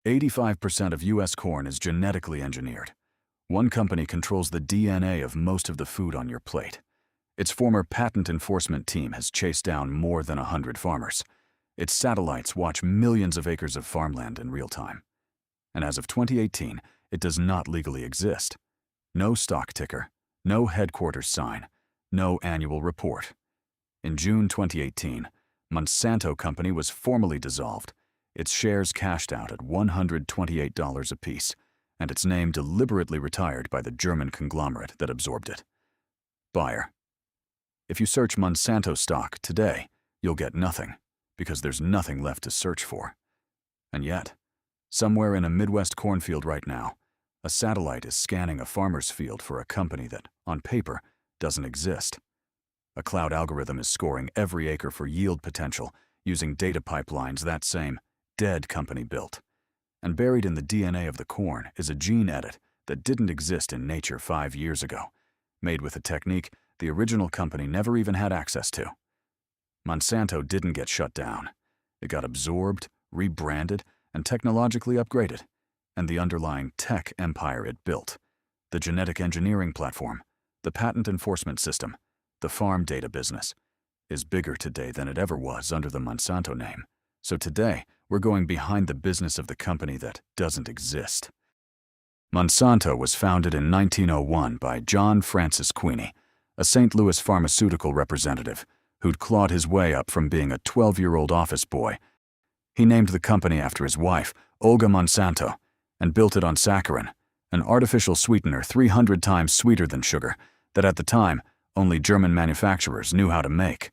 85% of U.S. corn is genetically engineered. One company controls the DNA of most of the food on your plate. Its former patent enforcement team has chased down more than 100 farmers. Its satellites watch millions of acres of farmland in real time. And as of 2018, it does not legally exist. No stock ticker, no headquarters sign, no annual report. In June 2018, Monsanto Company was formally dissolved, its shares cashed out at $128 apiece, and its name deliberately retired by the German conglomerate that absorbed it. Buyer. If you search Monsanto stock today, you'll get nothing, because there's nothing left to search for. And yet, somewhere in a Midwest cornfield right now, a satellite is scanning a farmer's field for a company that, on paper, doesn't exist. A cloud algorithm is scoring every acre for yield potential using data pipelines that same dead company built. And buried in the DNA of the corn is a gene edit that didn't exist in nature 5 years ago, made with a technique the original company never even had access to. Monsanto didn't get shut down. It got absorbed, rebranded, and technologically upgraded. And the underlying tech empire it built, the genetic engineering platform, the patent enforcement system, the farm data business, is bigger today than it ever was under the Monsanto name. So today, we're going behind the business of the company that doesn't exist. Monsanto was founded in 1901 by John Francis Queeny, a St. Louis pharmaceutical representative who'd clawed his way up from being a 12-year-old office boy. He named the company after his wife, Olga Monsanto, and built it on saccharin, an artificial sweetener 300 times sweeter than sugar that at the time only German manufacturers knew how to make.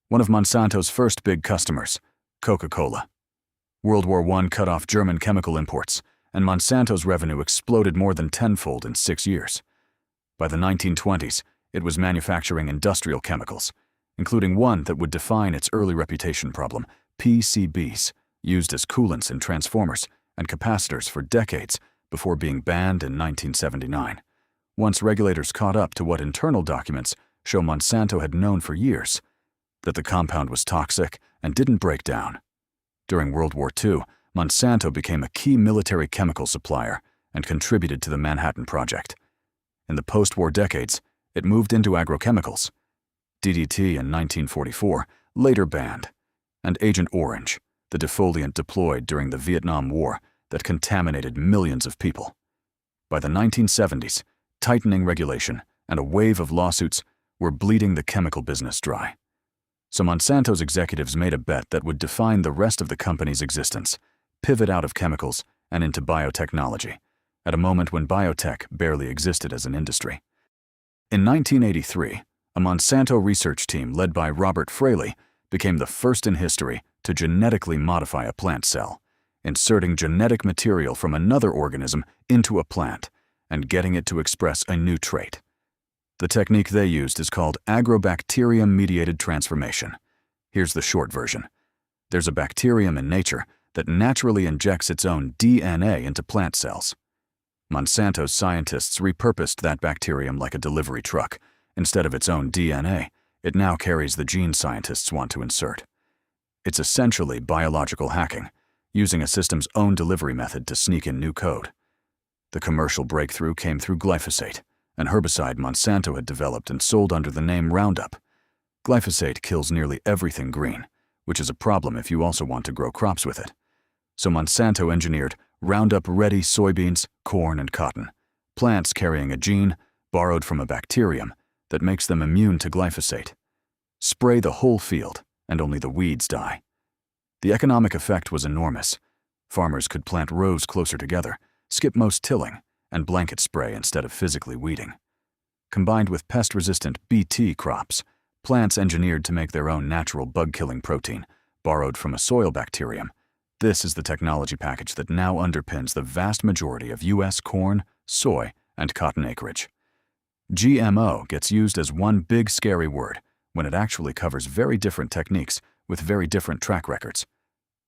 One of Monsanto's first big customers, Coca-Cola. World War I cut off German chemical imports, and Monsanto's revenue exploded more than tenfold in 6 years. By the 1920s, it was manufacturing industrial chemicals, including one that would define its early reputation problem, PCBs, used as coolants in transformers and capacitors for decades before being banned in 1979. Once regulators caught up to what internal documents show Monsanto had known for years, that the compound was toxic and didn't break down. During World War II, Monsanto became a key military chemical supplier and contributed to the Manhattan Project. In the post-war decades, it moved into agrochemicals. DDT in 1944, later banned, and Agent Orange, the defoliant deployed during the Vietnam War that contaminated millions of people. By the 1970s, tightening regulation and a wave of lawsuits were bleeding the chemical business dry. So Monsanto's executives made a bet that would define the rest of the company's existence, pivot out of chemicals and into biotechnology, at a moment when biotech barely existed as an industry. In 1983, a Monsanto research team led by Robert Fraley became the first in history to genetically modify a plant cell, inserting genetic material from another organism into a plant and getting it to express a new trait. The technique they used is called agrobacterium-mediated transformation. Here's the short version. There's a bacterium in nature that naturally injects its own DNA into plant cells. Monsanto's scientists repurposed that bacterium like a delivery truck. Instead of its own DNA, it now carries the gene scientists want to insert. It's essentially biological hacking, using a system's own delivery method to sneak in new code. The commercial breakthrough came through glyphosate, an herbicide Monsanto had developed and sold under the name Roundup. Glyphosate kills nearly everything green, which is a problem if you also want to grow crops with it. So Monsanto engineered Roundup-ready soybeans, corn, and cotton, plants carrying a gene borrowed from a bacterium that makes them immune to glyphosate. Spray the whole field, and only the weeds die. The economic effect was enormous. Farmers could plant rows closer together, skip most tilling, and blanket spray instead of physically weeding. Combined with pest-resistant Bt crops, plants engineered to make their own natural bug-killing protein, borrowed from a soil bacterium, this is the technology package that now underpins the vast majority of U.S. corn, soy, and cotton acreage. GMO gets used as one big scary word when it actually covers very different techniques with very different track records.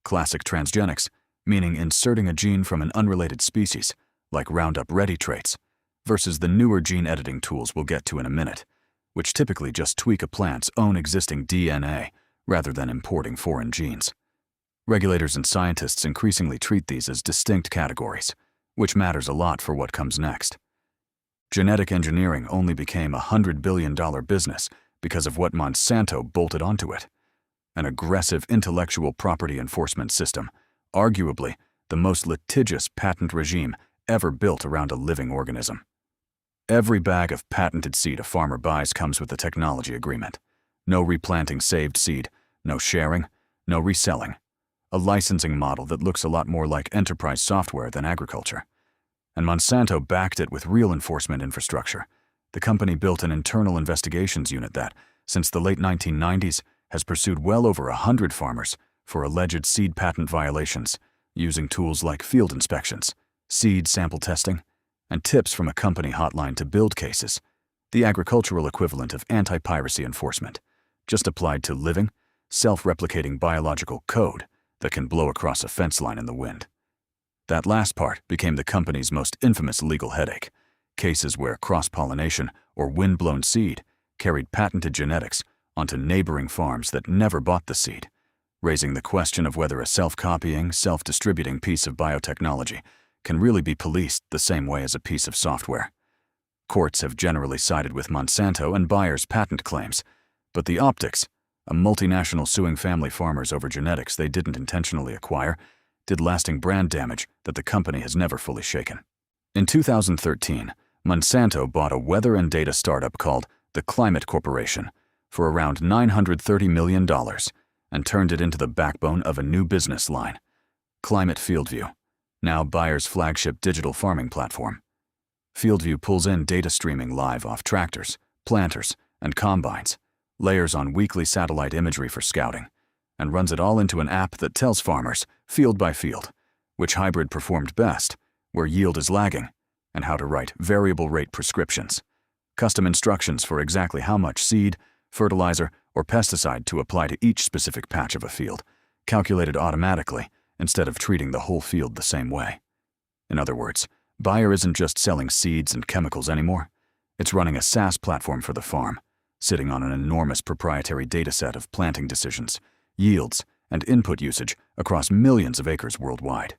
Classic transgenics, meaning inserting a gene from an unrelated species, like Roundup-ready traits, versus the newer gene editing tools we'll get to in a minute, which typically just tweak a plant's own existing DNA rather than importing foreign genes. Regulators and scientists increasingly treat these as distinct categories, which matters a lot for what comes next. Genetic engineering only became a $100 billion business because of what Monsanto bolted onto it: an aggressive intellectual property enforcement system, arguably the most litigious patent regime ever built around a living organism. Every bag of patented seed a farmer buys comes with a technology agreement. No replanting saved seed, no sharing, no reselling. A licensing model that looks a lot more like enterprise software than agriculture. And Monsanto backed it with real enforcement infrastructure. The company built an internal investigations unit that, since the late 1990s, has pursued well over 100 farmers for alleged seed patent violations, using tools like field inspections, seed sample testing, and tips from a company hotline to build cases, the agricultural equivalent of anti-piracy enforcement, just applied to living, self-replicating biological code that can blow across a fence line in the wind. That last part became the company's most infamous legal headache: cases where cross-pollination or wind-blown seed carried patented genetics onto neighboring farms that never bought the seed, raising the question of whether a self-copying, self-distributing piece of biotechnology can really be policed the same way as a piece of software. Courts have generally sided with Monsanto and Bayer's patent claims, but the optics, a multinational suing family farmers over genetics they didn't intentionally acquire, did lasting brand damage that the company has never fully shaken. In 2013, Monsanto bought a weather and data startup called the Climate Corporation for around $930 million and turned it into the backbone of a new business line, Climate FieldView, now Bayer's flagship digital farming platform. FieldView pulls in data streaming live off tractors, planters, and combines, layers on weekly satellite imagery for scouting, and runs it all into an app that tells farmers, field by field, which hybrid performed best, where yield is lagging, and how to write variable rate prescriptions, custom instructions for exactly how much seed, fertilizer, or pesticide to apply to each specific patch of a field, calculated automatically instead of treating the whole field the same way. In other words, Bayer isn't just selling seeds and chemicals anymore. It's running a SaaS platform for the farm, sitting on an enormous proprietary dataset of planting decisions, yields, and input usage across millions of acres worldwide.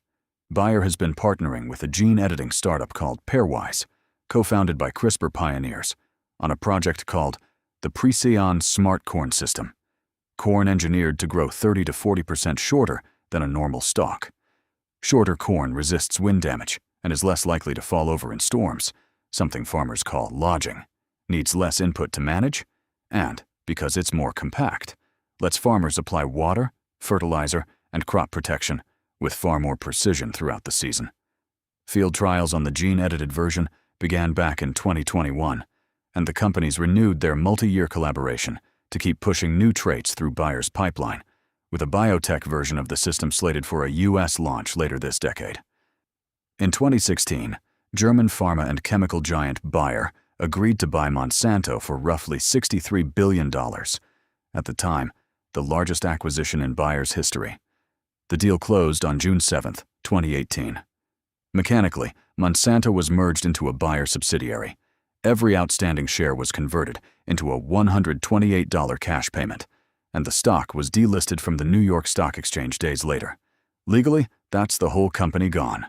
Bayer has been partnering with a gene-editing startup called Pairwise, co-founded by CRISPR pioneers, on a project called the Precision Smart Corn System, corn engineered to grow 30 to 40% shorter than a normal stalk. Shorter corn resists wind damage and is less likely to fall over in storms, something farmers call lodging, needs less input to manage, and, because it's more compact, lets farmers apply water, fertilizer, and crop protection with far more precision throughout the season. Field trials on the gene-edited version began back in 2021, and the companies renewed their multi-year collaboration to keep pushing new traits through Bayer's pipeline, with a biotech version of the system slated for a U.S. launch later this decade. In 2016, German pharma and chemical giant Bayer agreed to buy Monsanto for roughly $63 billion, at the time, the largest acquisition in Bayer's history. The deal closed on June 7, 2018. Mechanically, Monsanto was merged into a Bayer subsidiary. Every outstanding share was converted into a $128 cash payment, and the stock was delisted from the New York Stock Exchange days later. Legally, that's the whole company gone.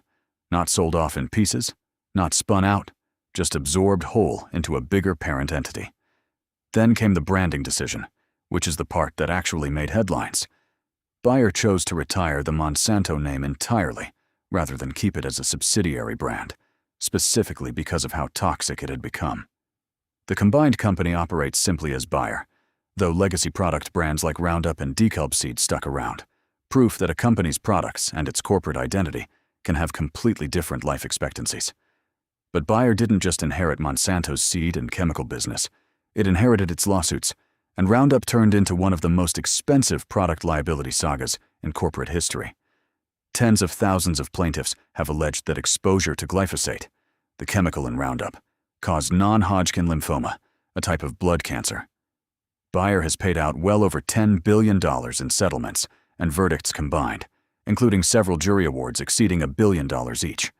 Not sold off in pieces, not spun out, just absorbed whole into a bigger parent entity. Then came the branding decision, which is the part that actually made headlines. Bayer chose to retire the Monsanto name entirely, rather than keep it as a subsidiary brand, specifically because of how toxic it had become. The combined company operates simply as Bayer, though legacy product brands like Roundup and Deculb Seed stuck around, proof that a company's products and its corporate identity can have completely different life expectancies. But Bayer didn't just inherit Monsanto's seed and chemical business, it inherited its lawsuits, and Roundup turned into one of the most expensive product liability sagas in corporate history. Tens of thousands of plaintiffs have alleged that exposure to glyphosate, the chemical in Roundup, caused non-Hodgkin lymphoma, a type of blood cancer. Bayer has paid out well over $10 billion in settlements and verdicts combined, including several jury awards exceeding $1 billion each.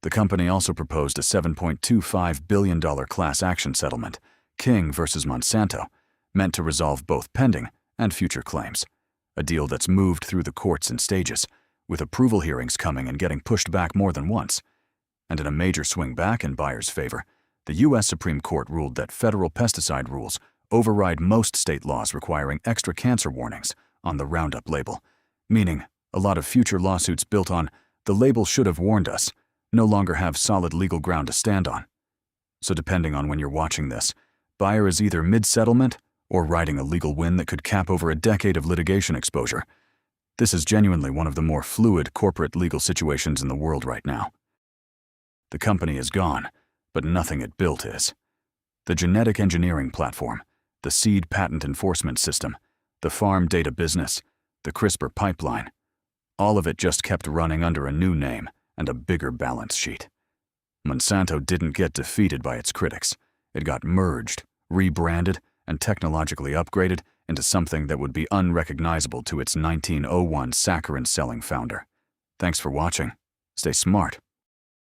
The company also proposed a $7.25 billion class action settlement, King versus Monsanto, meant to resolve both pending and future claims. a deal that's moved through the courts in stages, with approval hearings coming and getting pushed back more than once. And in a major swing back in Bayer's favor, the U.S. Supreme Court ruled that federal pesticide rules override most state laws requiring extra cancer warnings on the Roundup label, meaning a lot of future lawsuits built on "the label should have warned us" no longer have solid legal ground to stand on. So depending on when you're watching this, Bayer is either mid-settlement or riding a legal win that could cap over a decade of litigation exposure. This is genuinely one of the more fluid corporate legal situations in the world right now. The company is gone, but nothing it built is. The genetic engineering platform, the seed patent enforcement system, the farm data business, the CRISPR pipeline, all of it just kept running under a new name and a bigger balance sheet. Monsanto didn't get defeated by its critics. It got merged, rebranded, and technologically upgraded into something that would be unrecognizable to its 1901 saccharin-selling founder. Thanks for watching. Stay smart.